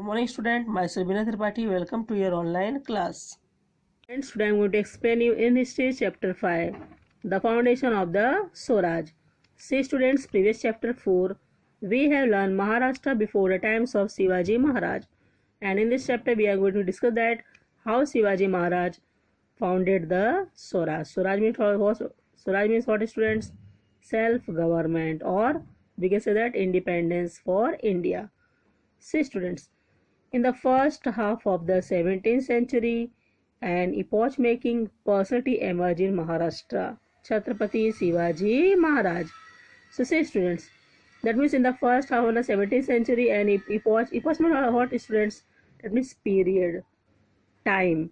Good morning, student. Myself Vinay Tripathi. Welcome to your online class. And today I am going to explain you in history chapter 5, the foundation of the Swaraj. See students, previous chapter 4, we have learned Maharashtra before the times of Shivaji Maharaj. And in this chapter we are going to discuss that how Shivaji Maharaj founded the Swaraj. Swaraj means what, students? Self-government, or we can say that independence for India. See students, in the first half of the 17th century, an epoch-making personality emerged in Maharashtra, Chhatrapati Shivaji Maharaj. So say students, that means in the first half of the 17th century, an epoch means what, students? That means period, time.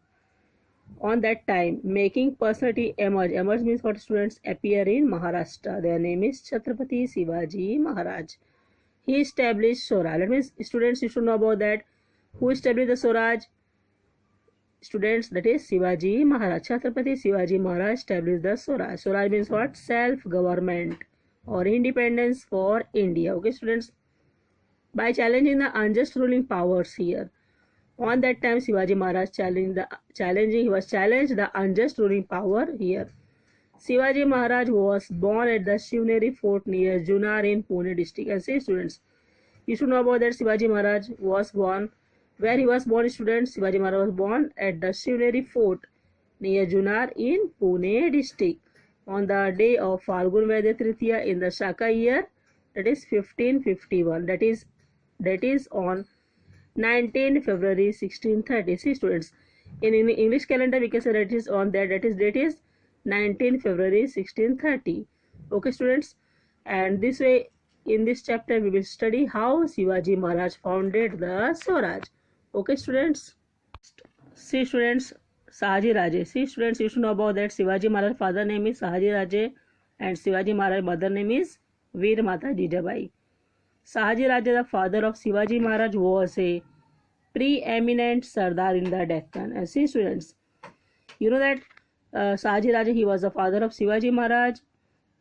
On that time, making personality emerge. Emerge means what, students? Appear in Maharashtra. Their name is Chhatrapati Shivaji Maharaj. He established Swaraj. That means students, you should know about that. Who established the Swaraj? Students, that is Shivaji Maharaj. Chhatrapati Shivaji Maharaj established the Swaraj. Swaraj means what? Self-government or independence for India. Okay, students. By challenging the unjust ruling powers here. On that time, Shivaji Maharaj challenged the unjust ruling power here. Shivaji Maharaj was born at the Shivneri fort near Junar in Pune district. And see students, you should know about that Shivaji Maharaj was born. Where he was born, students? Shivaji Maharaj was born at the Shivneri fort near Junar in Pune district on the day of Falgun Vaidya Tritiya in the Shaka year, that is 1551. That is on 19 February 1630. See students, in English calendar we can say that is on that date is 19 February 1630. Okay students, and this way in this chapter we will study how Shivaji Maharaj founded the Swaraj. Okay students. See students, Sahaji Raje. See students, you should know about that Shivaji Maharaj father name is Sahaji Raje and Shivaji Maharaj mother name is Veer Mata Jijabai. Sahaji Raje, the father of Shivaji Maharaj, was a preeminent Sardar in the Deccan. And see students, you know that Sahaji Raje, he was the father of Shivaji Maharaj.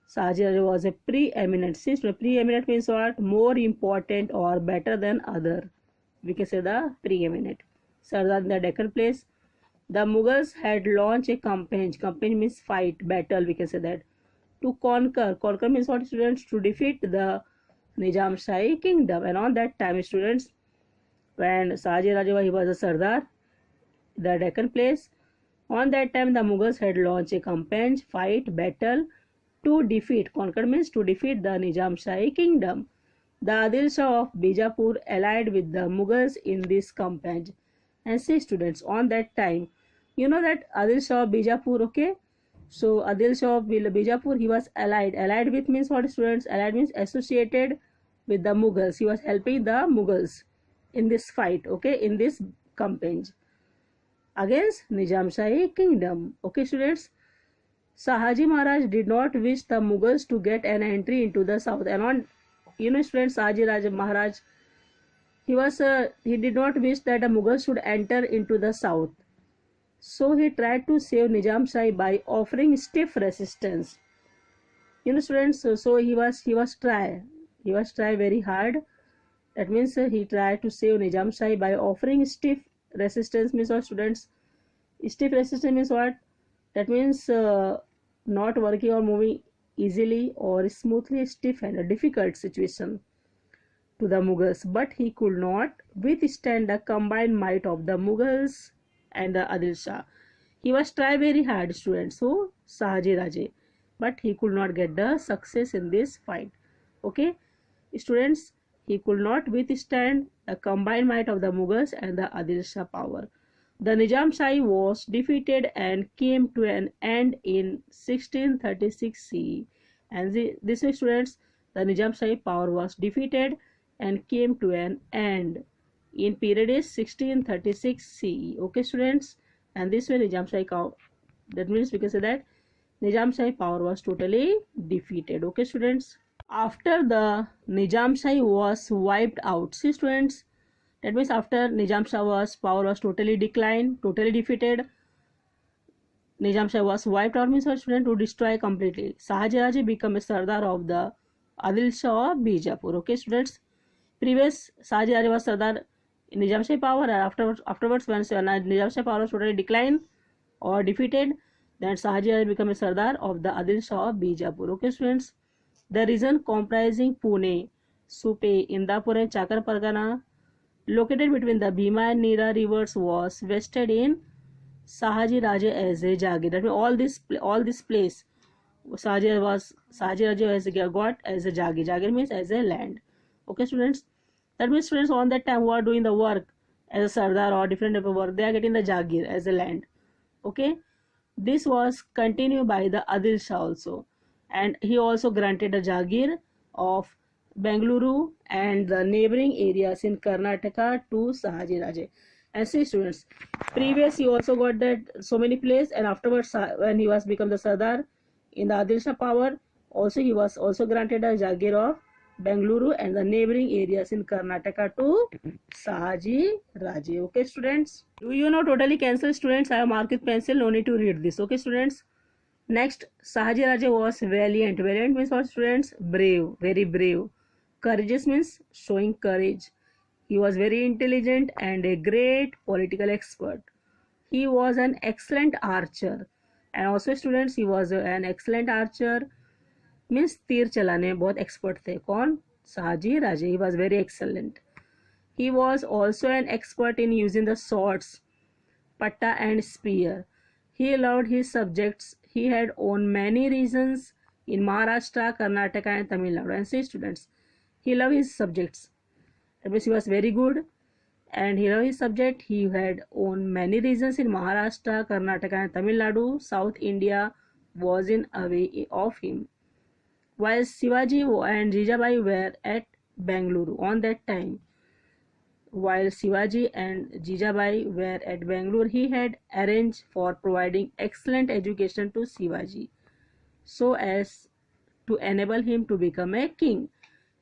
Sahaji Raje was a preeminent. See students, preeminent means what? More important or better than other. We can say the preeminent Sardar in the Deccan place. The Mughals had launched a campaign. Campaign means fight, battle, we can say that. To conquer. Conquer means what, students? To defeat the Nizam Shahi kingdom. And on that time, students, when Sahaji Raja, he was a Sardar, the Deccan place, on that time the Mughals had launched a campaign, fight, battle, to defeat. Conquer means to defeat the Nizam Shahi kingdom. The Adil Shah of Bijapur allied with the Mughals in this campaign. And see students, on that time, you know that Adil Shah of Bijapur, okay? So Adil Shah of Bijapur, he was allied. Allied with means what, students? Allied means associated with the Mughals. He was helping the Mughals in this fight, okay, in this campaign against Nizam Shahi kingdom. Okay students, Sahaji Maharaj did not wish the Mughals to get an entry into the south. And on, you know students, Sahaji Raja Maharaj, he did not wish that the Mughals should enter into the south. So he tried to save Nizam Shahi by offering stiff resistance. You know students, so he was try very hard. That means he tried to save Nizam Shahi by offering stiff resistance. Means what, students? Stiff resistance means what? That means not working or moving easily or smoothly, stiff and a difficult situation to the Mughals. But he could not withstand the combined might of the Mughals and the Adil Shah. He was try very hard, students. So Sahaji Raje, but he could not get the success in this fight. Okay students, he could not withstand the combined might of the Mughals and the Adil Shah power. The Nizam Shahi was defeated and came to an end in 1636 CE. And this way students, the Nizam Shahi power was defeated and came to an end in period is 1636 CE. Okay students, and this way Nizam Shahi, that means we can say that Nizam Shahi power was totally defeated. Okay students, after the Nizam Shahi was wiped out, see students, that means after Nizam Shah's power was totally declined, totally defeated, Nizam Shah was wiped out means what, student? To destroy completely. Sahaji Raje became a Sardar of the Adil Shah of Bijapur. Okay students, previous Sahaji Raje was Sardar Nizam Shah power, and afterwards when Nizam Shah power was totally declined or defeated, then Shahaji Raja became a Sardar of the Adil Shah of Bijapur. Okay, students. The region comprising Pune, Supe, Indapur, and Chakar Pargana, located between the Bhima and Nira rivers, was vested in Sahaji Raja as a Jagir. That means all this place Sahaji Raja has got as a Jagir. Jagir means as a land. Okay, students. That means students on that time who are doing the work as a Sardar or different type of work, they are getting the Jagir as a land. Okay. This was continued by the Adil Shah also, and he also granted a Jagir of Bengaluru and the neighboring areas in Karnataka to Sahaji Raje. And see students, previous he also got that so many places, and afterwards when he was become the Sardar in the Adil Shah power, also he was also granted a Jagir of Bengaluru and the neighboring areas in Karnataka to Sahaji Raje. Okay, students. Do you know totally cancel, students? I have marked with pencil. No need to read this. Okay, students. Next, Sahaji Raje was valiant. Valiant means what, students? Brave, very brave. Courageous means showing courage. He was very intelligent and a great political expert. He was an excellent archer. And also, students, he was an excellent archer. Means तीर चलाने बहुत expert थे. कौन? Shahaji Raje. He was very excellent. He was also an expert in using the swords, patta and spear. He loved his subjects. He had owned many regions in Maharashtra, Karnataka and Tamil Nadu. And see students, he loved his subjects. That means he was very good and he loved his subject. He had owned many regions in Maharashtra, Karnataka and Tamil Nadu. South India was in away of him. While Shivaji and Jijabai were at Bengaluru on that time, while Shivaji and Jijabai were at Bengaluru, he had arranged for providing excellent education to Shivaji so as to enable him to become a king.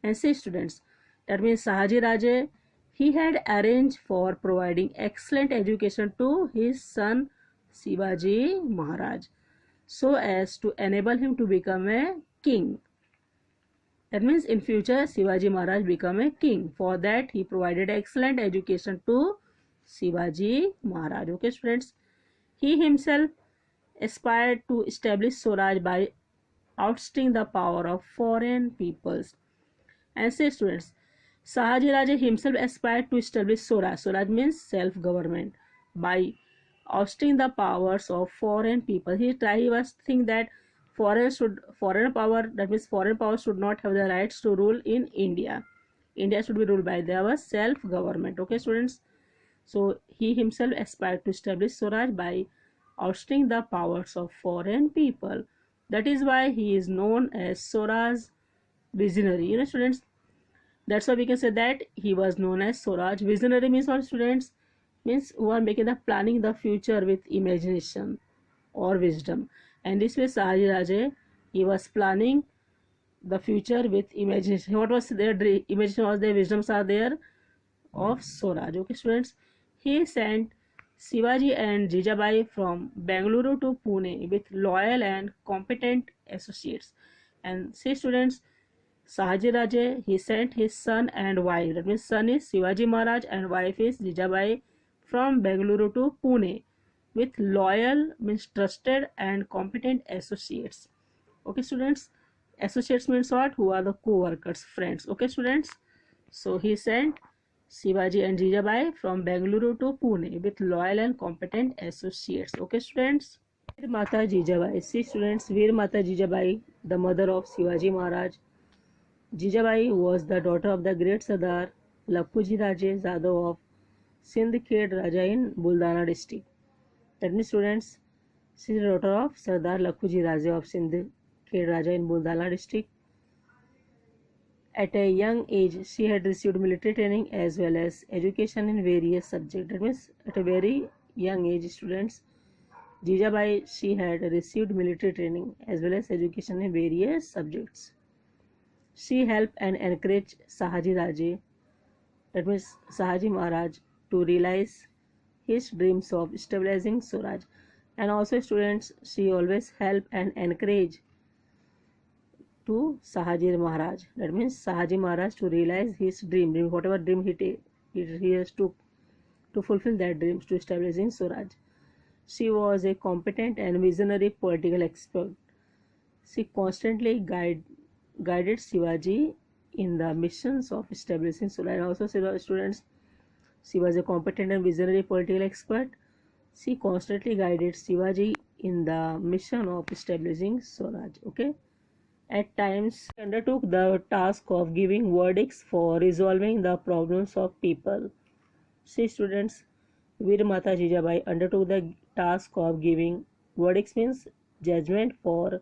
And see students, that means Sahaji Raje, he had arranged for providing excellent education to his son Shivaji Maharaj so as to enable him to become a king. That means in future Shivaji Maharaj become a king. For that he provided excellent education to Shivaji Maharaj. Okay students, he himself aspired to establish Swaraj by ousting the power of foreign peoples. And say students, Sahaji Raja himself aspired to establish Swaraj. Swaraj means self-government by ousting the powers of foreign people. He was think that foreign power, that means foreign power should not have the rights to rule in India. India should be ruled by their self-government. Okay students, so he himself aspired to establish Swaraj by ousting the powers of foreign people. That is why he is known as Swaraj visionary. You know students, that's why we can say that he was known as Swaraj visionary. Means what students? Means who are making the planning the future with imagination or wisdom. And this way Sahaji Raje, he was planning the future with imagination. What was their imagination was their wisdoms are there of Swaraj. Okay students, he sent Shivaji and Jijabai from Bengaluru to Pune with loyal and competent associates. And see students, Sahaji Raje, he sent his son and wife, that means son is Shivaji Maharaj and wife is Jijabai, from Bengaluru to Pune with loyal means trusted and competent associates. Okay students, associates means what? Who are the co-workers, friends. Okay students, so he sent Shivaji and Jijabai from Bengaluru to Pune with loyal and competent associates. Okay students, Veer Mata Jijabai. See students, Veer Mata Jijabai, the mother of Shivaji Maharaj. Jijabai was the daughter of the great Sardar Lakhuji Raje Zadov of Sindh Khed Raja in Buldana district. That means students, she is the daughter of Sardar Lakhuji Raje of Sindh Khed Raja in Buldana district. At a young age, she had received military training as well as education in various subjects. That means at a very young age, students, Jijabai, she had received military training as well as education in various subjects. She helped and encouraged Sahaji Raje, that means Sahaji Maharaj, to realize his dreams of stabilizing Swaraj. And also students, she always helped and encouraged to Sahaji Maharaj, that means Sahaji Maharaj, to realize his dream, whatever dream he has to fulfill their dreams to establishing Swaraj. She was a competent and visionary political expert. She constantly guided Shivaji in the missions of establishing Swaraj. Also, students, she was a competent and visionary political expert. She constantly guided Shivaji in the mission of establishing Swaraj. Okay. At times, she undertook the task of giving verdicts for resolving the problems of people. See, students, Veer Mata Jijabai undertook the task of giving verdicts means judgment for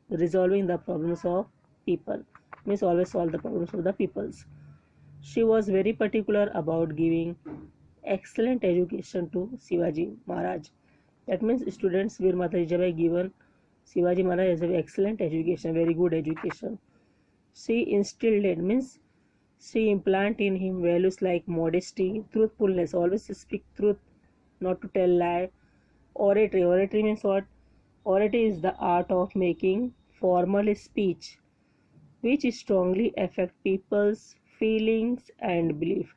resolving the problems of people, means always solve the problems of the peoples. She was very particular about giving excellent education to Shivaji Maharaj. That means students, Veer Mata Jijabai given Shivaji Maharaj has an excellent education, very good education. She instilled it, means she implanted in him values like modesty, truthfulness, always speak truth, not to tell lie. Oratory means what? Oratory is the art of making formal speech which strongly affect people's feelings and belief.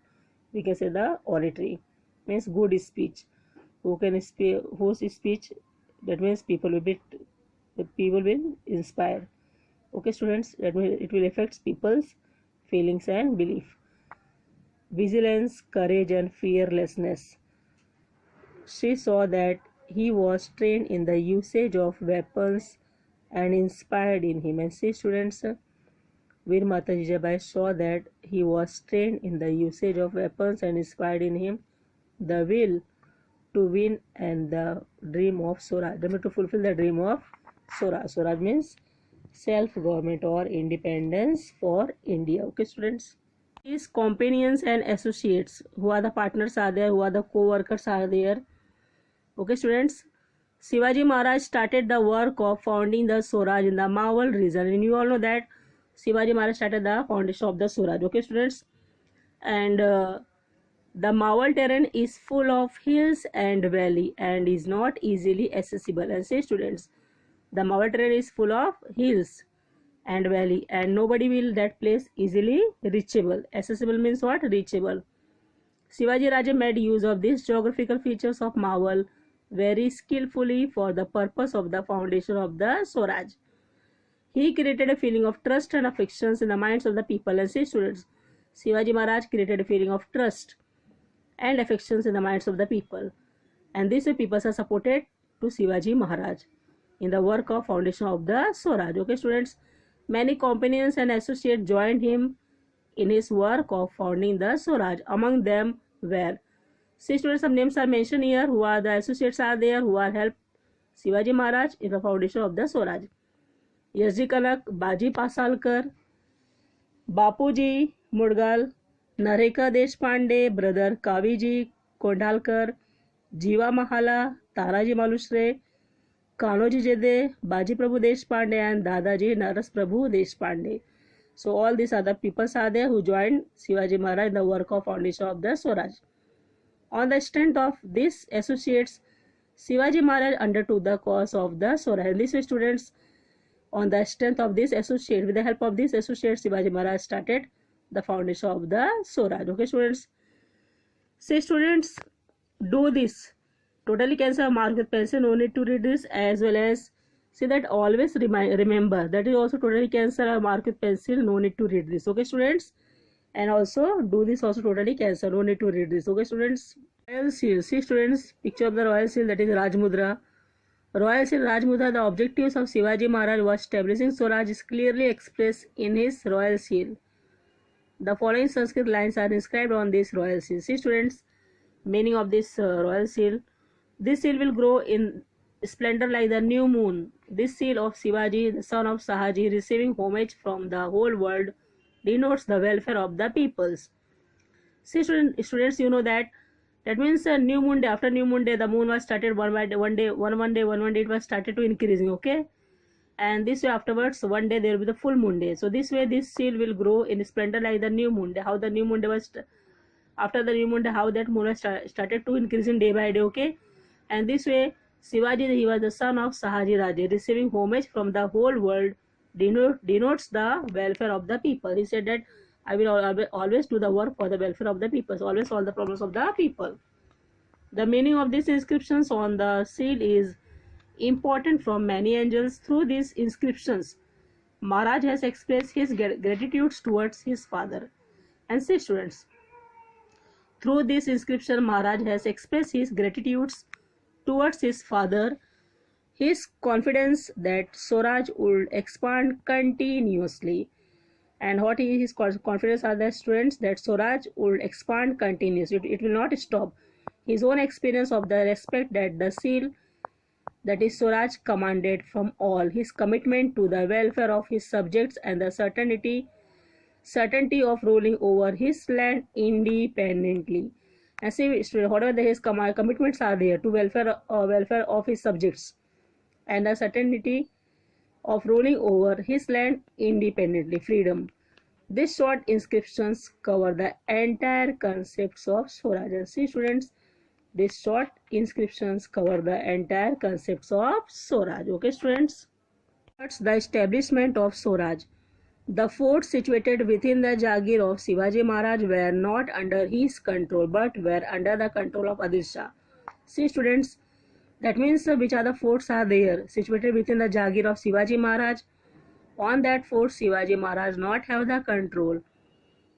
We can say the oratory means good speech. Whose speech, that means people will inspire. Okay, students, that means it will affect people's feelings and belief. Vigilance, courage, and fearlessness. She saw that he was trained in the usage of weapons and inspired in him. And see, students, Veer Mata Jijabai saw that he was trained in the usage of weapons and inspired in him the will to win and the dream of Swaraj. To fulfill the dream of Swaraj. Swaraj means self-government or independence for India. Okay, students. His companions and associates, who are the partners are there, who are the co-workers are there. Okay, students. Shivaji Maharaj started the work of founding the Swaraj in the Mawal region, and you all know that Shivaji Maharaj started the foundation of the Swaraj. Okay, students. And the Mawal terrain is full of hills and valley and is not easily accessible. And say, students, the Mawal terrain is full of hills and valley and nobody will that place easily reachable. Accessible means what? Reachable. Shivaji Raja made use of these geographical features of Mawal very skillfully for the purpose of the foundation of the Swaraj. He created a feeling of trust and affections in the minds of the people. And say, students, Shivaji Maharaj created a feeling of trust and affections in the minds of the people. And this way people are supported to Shivaji Maharaj in the work of foundation of the Swaraj. Okay, students, many companions and associates joined him in his work of founding the Swaraj. Among them were, see, students, some names are mentioned here, who are the associates are there, who are helped Shivaji Maharaj in the foundation of the Swaraj. Yasji Kanak, Baji Pasalkar, Bapuji Mudgal, Nareka Deshpande, brother Kaviji Kondalkar, Jiva Mahala, Taraji Malusre, Kanoji Jede, Baji Prabhu Deshpande, and Dadaji Naras Prabhu Deshpande. So all these other people are there who joined Shivaji Maharaj in the work of foundation of the Swaraj. On the strength of these associates, Shivaji Maharaj undertook the cause of the Swaraj. And these students, on the strength of this associate, with the help of this associate, Shivaji Maharaj started the foundation of the Swaraj. Okay, students. Say, students, do this. Totally cancel mark with pencil. No need to read this, as well as see that always remember that is also totally cancel or mark with pencil. No need to read this. Okay, students. And also do this also totally cancel. No need to read this. Okay, students. Royal seal. See, students, picture of the royal seal, that is Rajmudra. Royal seal Rajmudra. The objectives of Shivaji Maharaj was establishing Swaraj is clearly expressed in his royal seal. The following Sanskrit lines are inscribed on this royal seal. See, students, meaning of this royal seal. This seal will grow in splendor like the new moon. This seal of Shivaji, the son of Sahaji, receiving homage from the whole world, denotes the welfare of the peoples. See, students, you know that means new moon day. After new moon day, the moon was started one day, it was started to increasing. Okay. And this way afterwards, one day there will be the full moon day. So this way this seal will grow in splendor like the new moon day. How the new moon day was, after the new moon day, how that moon was started to increase in day by day. Okay. And this way Shivaji, he was the son of Sahaji Raja, receiving homage from the whole world, denotes the welfare of the people. He said that I will always do the work for the welfare of the people. So always solve the problems of the people. The meaning of these inscriptions on the seal is important from many angles. Through these inscriptions, Maharaj has expressed his gratitude towards his father. And see students, through this inscription, Maharaj has expressed his gratitude towards his father, his confidence that Swaraj would expand continuously. And what is his confidence are the students that Swaraj would expand continuously. It will not stop. His own experience of the respect that the seal, that is Swaraj, commanded from all, his commitment to the welfare of his subjects, and the certainty of ruling over his land independently. And see, whatever his commitments are there to welfare of his subjects, and the certainty of ruling over his land independently, freedom. These short inscriptions cover the entire concepts of Swaraj. And see students, these short inscriptions cover the entire concepts of Swaraj. Okay students. What's the establishment of Swaraj? The forts situated within the Jagir of Shivaji Maharaj were not under his control but were under the control of Adil Shah. See students, that means which are the forts are there situated within the Jagir of Shivaji Maharaj. On that fort Shivaji Maharaj not have the control.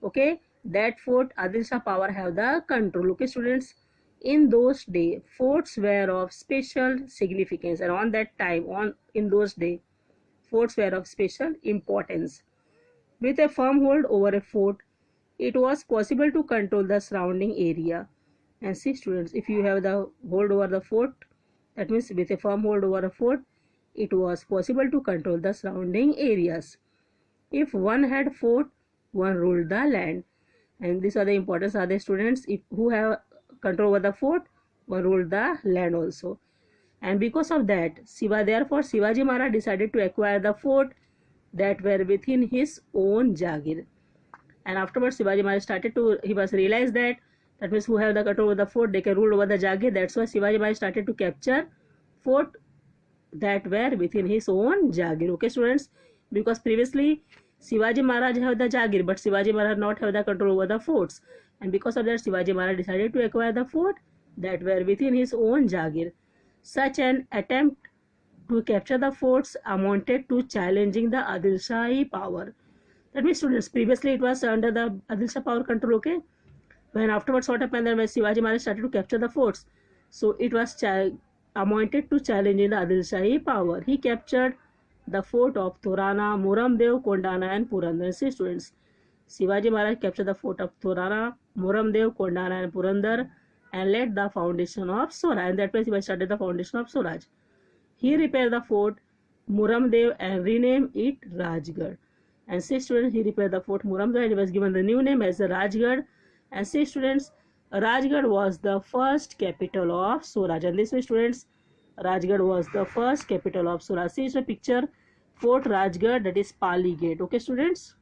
Okay, that fort Adil Shah power have the control. Okay students, in those days forts were of special significance, and on that time, in those days, forts were of special importance. With a firm hold over a fort, it was possible to control the surrounding area. And see students, if you have the hold over the fort, that means with a firm hold over a fort, it was possible to control the surrounding areas. If one had fort, one ruled the land. And these are the importance are the students. If who have control over the fort, one ruled the land also. And because of that, therefore Shivaji Maharaj decided to acquire the fort that were within his own Jagir. And afterwards Shivaji Maharaj he was realized that means who have the control over the fort, they can rule over the Jagir. That's why Shivaji Maharaj started to capture fort that were within his own Jagir. Okay students, because previously Shivaji Maharaj have the Jagir, but Shivaji Maharaj not have the control over the forts. And because of that, Shivaji Maharaj decided to acquire the fort that were within his own Jagir. Such an attempt to capture the forts amounted to challenging the Adil Shahi power. That means students, previously it was under the Adil Shah power control, okay? When afterwards what happened, when Shivaji Maharaj started to capture the forts, so it was amounted to challenging the Adil Shahi power. He captured the fort of Thorana, Muramdev, Kondana and Purandar. See students, Shivaji Maharaj captured the fort of Thorana, Muramdev, Kondana and Purandar and laid the foundation of Swaraj. And that place he started the foundation of Swaraj. He repaired the fort Muramdev and renamed it Rajgarh. And see students, he repaired the fort Muramdev and he was given the new name as the Rajgarh. And see students, Rajgarh was the first capital of Swaraj. And this way students, Rajgarh was the first capital of Swaraj. See the picture, Fort Rajgarh, that is Pali Gate. Okay students,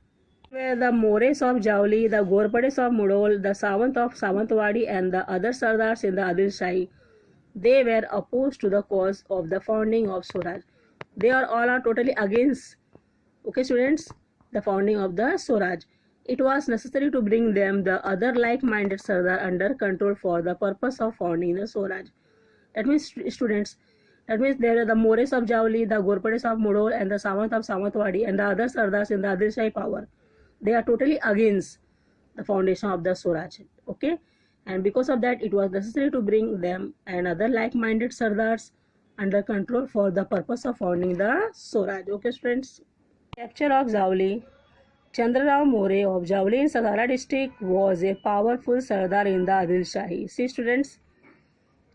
where the Mores of Jauli, the Ghorpades of Mudhol, the Sawant of Sawantwadi and the other Sardars in the Adil Shahi, they were opposed to the cause of the founding of Swaraj. They are all totally against, okay students, the founding of the Swaraj. It was necessary to bring them the other like-minded Sardar under control for the purpose of founding the Swaraj. That means students, that means there are the Mores of Jauli, the Ghorpades of Mudhol and the Sawant of Sawantwadi and the other Sardars in the Adil Shahi power. They are totally against the foundation of the Swaraj. Okay, and because of that, it was necessary to bring them and other like-minded Sardars under control for the purpose of founding the Swaraj. Okay, friends. Capture of Jauli. Chandrarao More of Jauli in Satara district was a powerful Sardar in the Adil Shahi. See, students,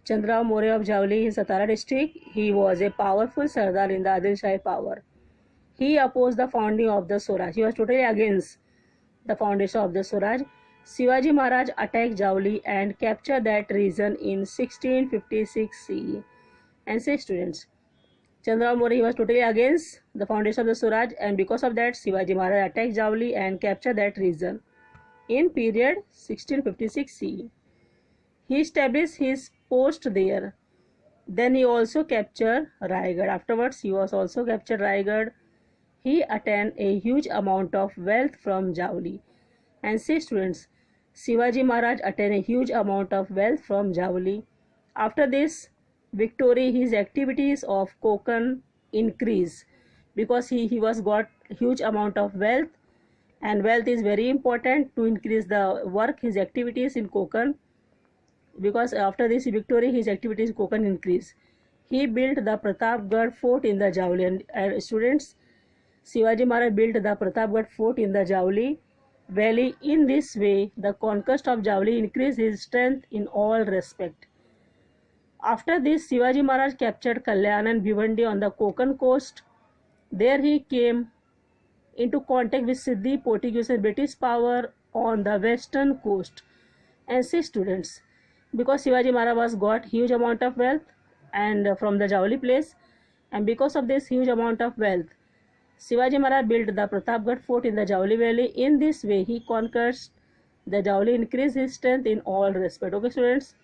Chandrarao More of Jauli in Satara district, he was a powerful Sardar in the Adil Shahi power. He opposed the founding of the Swaraj. He was totally against the foundation of the Swaraj. Shivaji Maharaj attacked Jauli and captured that region in 1656 CE. And say students, Chandrarao More was totally against the foundation of the Swaraj, and because of that, Shivaji Maharaj attacked Jauli and captured that region in period 1656 CE. He established his post there. Then he also captured Raigad. Afterwards, he was also captured Raigad. He attained a huge amount of wealth from Jauli. And see students, Shivaji Maharaj attained a huge amount of wealth from Javli. After this victory, his activities of Konkan increased because he was got huge amount of wealth, and wealth is very important to increase the work, his activities in Konkan, because after this victory his activities in Konkan increased. He built the Pratapgarh fort in the Javli, and students, Shivaji Maharaj built the Pratapgarh fort in the Javli valley. In this way, the conquest of Javli increased his strength in all respect. After this, Shivaji Maharaj captured Kalyan and Bhiwandi on the Konkan coast. There he came into contact with Siddhi, Portuguese and British power on the western coast. And see students, because Shivaji Maharaj was got huge amount of wealth and from the Javli place, and because of this huge amount of wealth, Shivaji Maharaj built the Pratapgarh fort in the Javli valley. In this way, he conquered the Javli, increased his strength in all respect. Okay, students.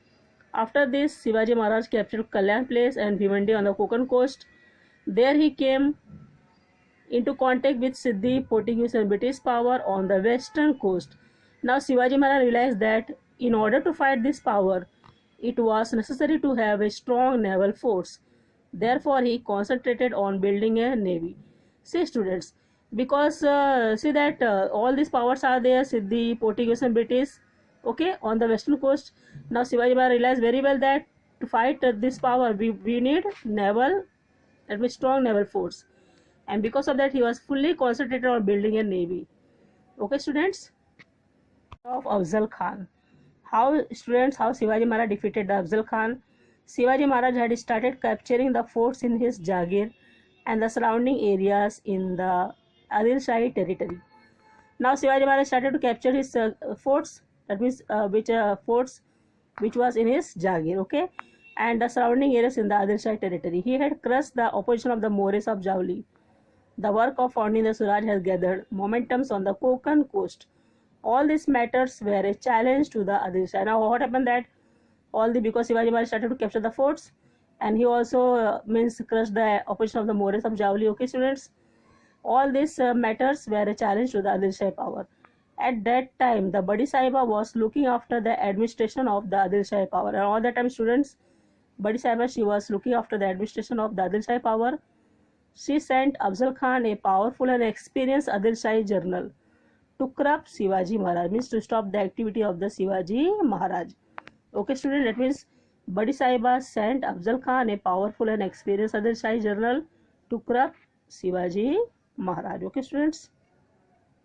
After this, Shivaji Maharaj captured Kalyan place and Bhiwandi on the Konkan coast. There he came into contact with Siddhi, Portuguese and British power on the western coast. Now Shivaji Maharaj realized that in order to fight this power, it was necessary to have a strong naval force. Therefore, he concentrated on building a navy. See students, because see that all these powers are there, Siddhi, Portuguese and British, okay, on the western coast. Now Shivaji Maharaj realized very well that to fight this power, we need naval, that means strong naval force. And because of that, he was fully concentrated on building a navy. Okay students. Of Afzal Khan. How Shivaji Maharaj defeated the Afzal Khan? Shivaji Maharaj had started capturing the forts in his Jagir and the surrounding areas in the Adil Shahi territory. Now Shivaji Maharaj started to capture his forts, that means forts which was in his Jagir, okay, and the surrounding areas in the Adil Shahi territory. He had crushed the opposition of the Mauryaas of Javli. The work of founding the Swaraj has gathered momentum on the Konkan coast. All these matters were a challenge to the Adil Shah. Now what happened that because Shivaji Maharaj started to capture the forts, and he also crushed the opposition of the Mauryaas of Javli. Okay students, all these matters were a challenge to the Adil Shah power. At that time, the Badi Sahiba was looking after the administration of the Adil Shah power, and all that time students, Badi Sahiba, she was looking after the administration of the Adil Shah power. She sent Afzal Khan, a powerful and experienced Adil Shahi general, to corrupt Shivaji Maharaj, means to stop the activity of the Shivaji Maharaj. Okay student, that means Badi Sahiba sent Afzal Khan, a powerful and experienced Adil Shahi general, to corrupt Shivaji Maharaj. Okay students.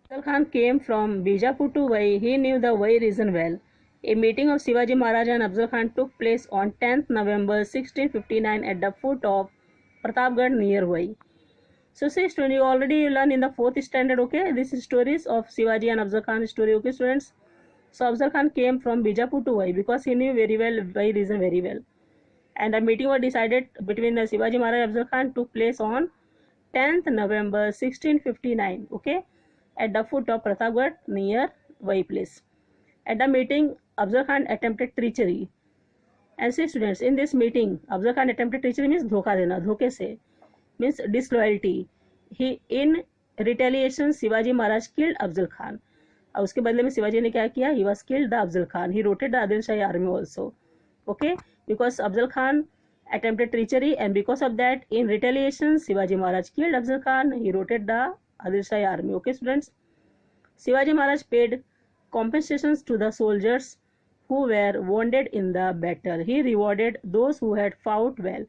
Afzal Khan came from Bijapur to Vai. He knew the Vai region well. A meeting of Shivaji Maharaj and Afzal Khan took place on 10th November 1659 at the foot of Pratapgarh near Vai. So see students, you already learn in the 4th standard, okay, this is stories of Shivaji and Afzal Khan story, okay students. So Afzal Khan came from Bijapur to Vai because he knew very well Vai region very well, and a meeting was decided between Shivaji Maharaj and Afzal Khan took place on 10th November 1659, okay, at the foot of Pratapgarh near Vai place. At the meeting, Afzal Khan attempted treachery. And see students, in this meeting, Afzal Khan attempted treachery means धोखा देना, धोखे से, means disloyalty. He in retaliation Shivaji Maharaj killed Afzal Khan. और उसके बदले में शिवाजी ने क्या किया? He was killed the Afzal Khan. He routed the Adil Shahi army also. Okay, because Afzal Khan attempted treachery, and because of that, in retaliation, Shivaji Maharaj killed Afzal Khan. He routed the Adil Shahi army. Okay, students. Shivaji Maharaj paid compensations to the soldiers who were wounded in the battle. He rewarded those who had fought well.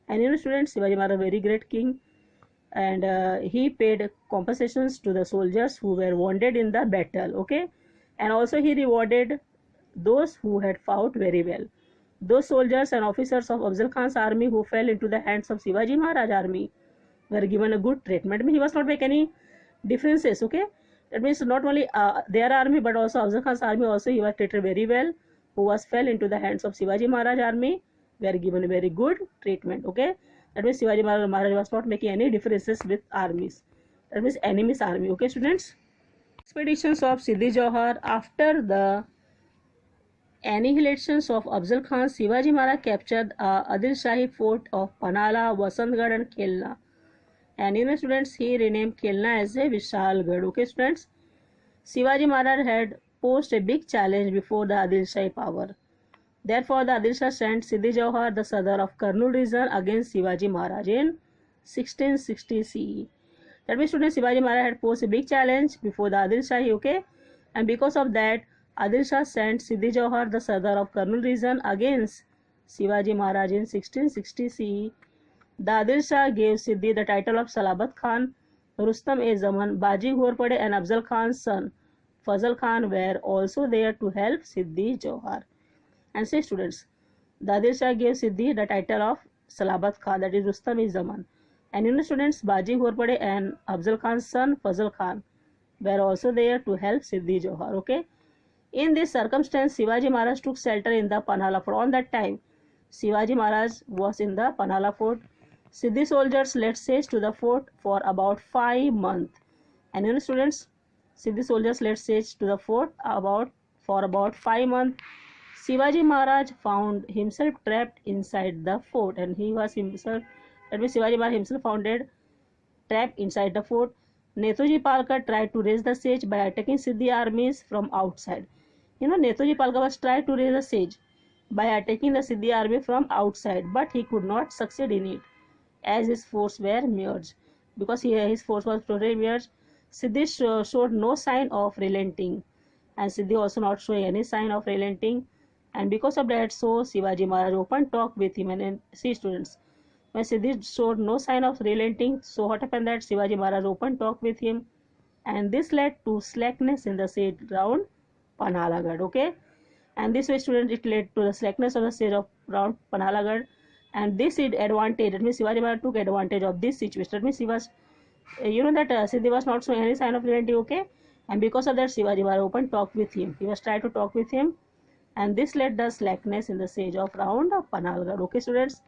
And you know students, Shivaji Maharaj very great king, and he paid compensations to the soldiers who were wounded in the battle, okay, and also he rewarded those who had fought very well. Those soldiers and officers of Afzal Khan's army who fell into the hands of Shivaji Maharaj army were given a good treatment. I mean, he was not make any differences, okay. That means not only their army but also Afzal Khan's army also he was treated very well. Who was fell into the hands of Shivaji Maharaj army were given a very good treatment, okay. That means Shivaji Maharaj was not making any differences with armies, that means enemy's army, okay students. Expeditions of Siddhi Jauhar. After the annihilations of Afzal Khan, Shivaji Maharaj captured Adil Shahi fort of Panala, Vasantgarh and Khelna, and you know students, he renamed Khelna as a Vishalgarh, okay students. Shivaji Maharaj had posed a big challenge before the Adilshahi power. Therefore, the Adil Shah sent Siddhi Jauhar, the Sadar of Kurnool region, against Shivaji Maharaj in 1660 CE. That means, students, Shivaji Maharaj had posed a big challenge before the Adil Shahi, okay? And because of that, Adil Shah sent Siddhi Jauhar, the Sadar of Kurnool region, against Shivaji Maharaj in 1660 CE. The Adil Shah gave Siddhi the title of Salabat Khan. Rustam-e-Zaman, Baji Ghorpade, and Afzal Khan's son Fazal Khan were also there to help Siddhi Jauhar. And say, students, the Adil Shah gave Siddhi the title of Salabat Khan, that is Rustam-e-Zaman. And students, Baji Ghorpade and Afzal Khan's son Fazal Khan were also there to help Siddhi Jauhar. Okay. In this circumstance, Shivaji Maharaj took shelter in the Panhala fort. On that time, Shivaji Maharaj was in the Panhala fort. Siddhi soldiers laid siege to the fort for about 5 months. And students, Siddhi soldiers laid siege to the fort for about 5 months. Shivaji Maharaj found himself trapped inside the fort, and Shivaji Maharaj himself found trapped inside the fort. Netaji Palkar tried to raise the siege by attacking Siddhi armies from outside. Netaji Palkar was trying to raise the siege by attacking the Siddhi army from outside, but he could not succeed in it, as his forces were merged. Because his force was totally merged, Siddhi showed no sign of relenting, and Siddhi also not showing any sign of relenting. And because of that, so Shivaji Maharaj open talk with him. And see, students, when Siddhi showed no sign of relenting, so what happened that Shivaji Maharaj open talk with him, and this led to slackness in the siege round Panhalagad. Okay, and this way, students, it led to the slackness of the siege of round Panhalagad. And this is advantage. That means Shivaji Maharaj took advantage of this situation. That means he was, Siddhi was not showing any sign of relenting. Okay, and because of that, Shivaji Maharaj open talk with him. He was trying to talk with him, and this led the slackness in the siege of round Panhalagad. Okay, students,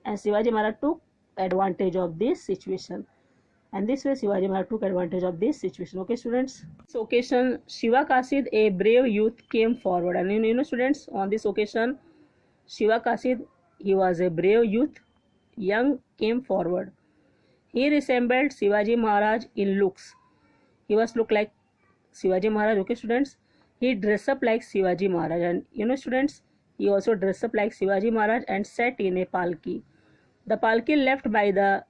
and Shivaji Maharaj took advantage of this situation. And this way, Shivaji Maharaj took advantage of this situation. Okay, students. This occasion, Shiva Kasid, a brave youth, came forward. And students, on this occasion, Shiva Kasid, he was a brave youth, young, came forward. He resembled Shivaji Maharaj in looks. He was look like Shivaji Maharaj. Okay, students. He dressed up like Shivaji Maharaj. And students, he also dressed up like Shivaji Maharaj and sat in a palki. The palki left by the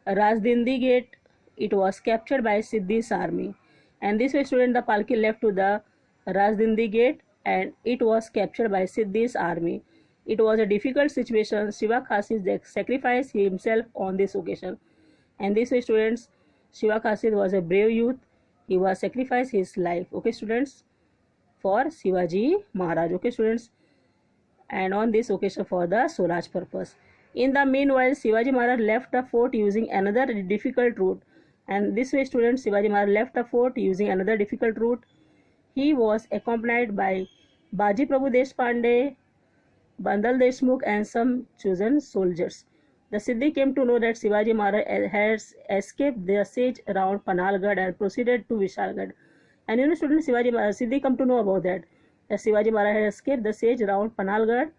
Rajdindi gate. It was captured by Siddhi's army. And this way, student, the palki left to the Rajdindi gate, and it was captured by Siddhi's army. It was a difficult situation. Shiva Kasid sacrificed himself on this occasion. And this way, students, Shiva Kasid was a brave youth. He was sacrificed his life. Okay, students, for Shivaji Maharaj. Okay, students, and on this occasion for the Swaraj purpose. In the meanwhile, Shivaji Maharaj left the fort using another difficult route. And this way, students, Shivaji Maharaj left the fort using another difficult route. He was accompanied by Baji Prabhu Deshpande, Bandal Deshmukh, and some chosen soldiers. The Siddhi came to know that Shivaji Maharaj has escaped the siege around Panhalgad and proceeded to Vishalgad. And students, Siddhi come to know about that Shivaji Maharaj had escaped the siege around Panhalgad,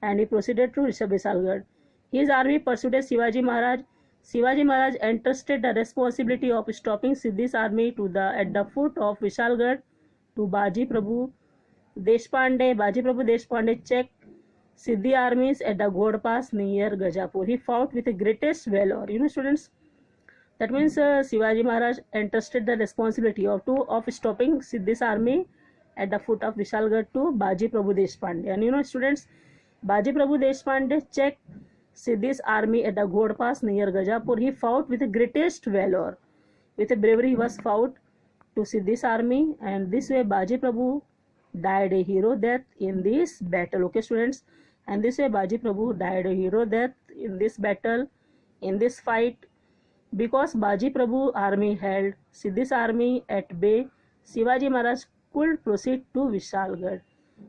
and he proceeded to Vishalgad. His army pursued Shivaji Maharaj. Shivaji Maharaj entrusted the responsibility of stopping Siddhi's army at the foot of Vishalgad to Baji Prabhu Deshpande. Baji Prabhu Deshpande checked Siddhi armies at the Ghodh Pass near Gajapur. He fought with the greatest valor. Students, that means Shivaji Maharaj entrusted the responsibility of stopping Siddhi's army at the foot of Vishalgad to Baji Prabhu Deshpande. And students, Baji Prabhu Deshpande checked Siddhi's army at the Ghodh Pass near Gajapur. He fought with the greatest valor. With a bravery, he was fought to Siddhi's army, and this way Baji Prabhu died a hero death in this battle. Okay, students, and this way Baji Prabhu died a hero death in this battle, in this fight. Because Baji Prabhu army held Siddhi's army at bay, Shivaji Maharaj could proceed to Vishalgad.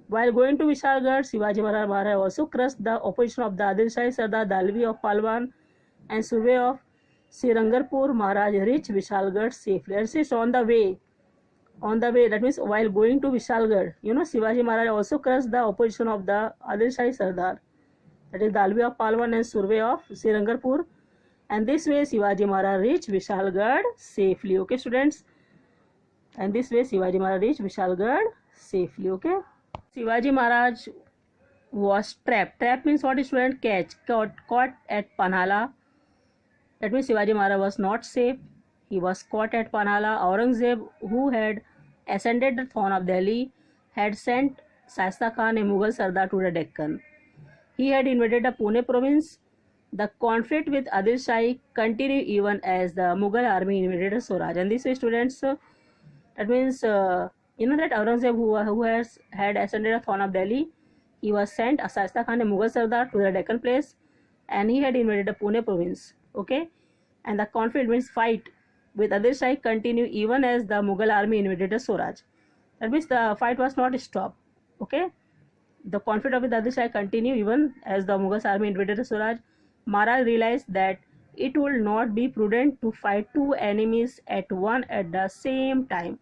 While going to Vishalgad, Shivaji Maharaj also crushed the opposition of the Adil Shahi Sardar Dalvi of Palwan and Surve of Srirangarpur. Maharaj reached Vishalgad safely. And since on the way, that means while going to Vishalgad, Shivaji Maharaj also crushed the opposition of the Adil Shahi Sardar, that is Dalvi of Palwan and Surve of Srirangarpur. And this way Shivaji Maharaj reached Vishalgad safely. Okay, students. And this way Shivaji Maharaj reached Vishalgarh safely. Okay. Shivaji Maharaj was trapped. Trap means what, student? Catch. Caught at Panhala. That means Shivaji Maharaj was not safe. He was caught at Panhala. Aurangzeb, who had ascended the throne of Delhi, had sent Shaista Khan, a Mughal Sardar, to the Deccan. He had invaded the Pune province. The conflict with Adil Shahi continued even as the Mughal army invaded Swaraj. And this way, students, that means that Aurangzeb, who had ascended the throne of Delhi, he was sent Shaista Khan, a Mughal Sardar, to the Deccan place, and he had invaded the Pune province. Okay, and the conflict means fight with Adil Shahi continued even as the Mughal army invaded the Swaraj. That means the fight was not stopped. Okay, the conflict with Adil Shahi continued even as the Mughal army invaded the Swaraj. Maharaj realized that it would not be prudent to fight two enemies at the same time.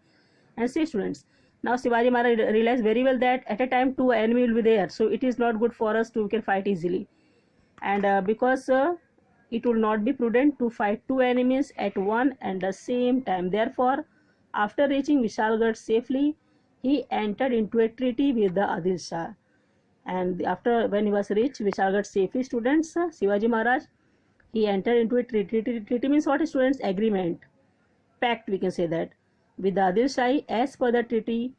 And see, students, now Shivaji Maharaj realized very well that at a time two enemies will be there, so it is not good for us to can fight easily. And because it will not be prudent to fight two enemies at the same time. Therefore, after reaching Vishalgarh safely, he entered into a treaty with the Adil Shah. And after, when he was reached Vishalgarh safely, students, Shivaji Maharaj, he entered into a treaty. Treaty means what, students? Agreement, pact, we can say that, with the Adil Shah. As per the treaty,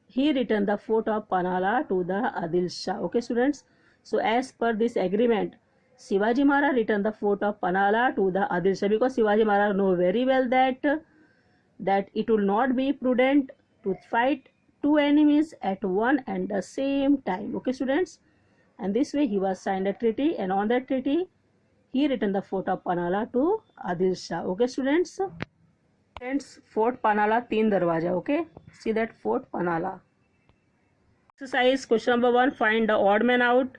he returned the fort of Panhala to the Adil Shah. Okay, students. So as per this agreement, Shivaji Maharaj returned the fort of Panhala to the Adil Shah, because Shivaji Maharaj know very well that it will not be prudent to fight two enemies at the same time. Okay, students. And this way he was signed a treaty, and on that treaty he returned the fort of Panhala to Adil Shah. Okay, students. Fort Panhala, 3 darwaja. Okay, see that, Fort Panhala. Exercise question number 1, find the odd man out.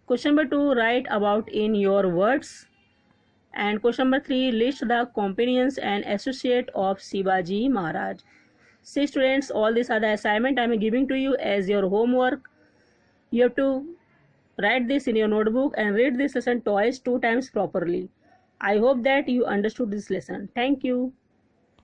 Question number 2, write about in your words. And question number 3, list the companions and associate of Shivaji Maharaj. See, students, all these are the assignment I am giving to you as your homework. You have to write this in your notebook and read this lesson twice, 2 times properly. I hope that you understood this lesson. Thank you.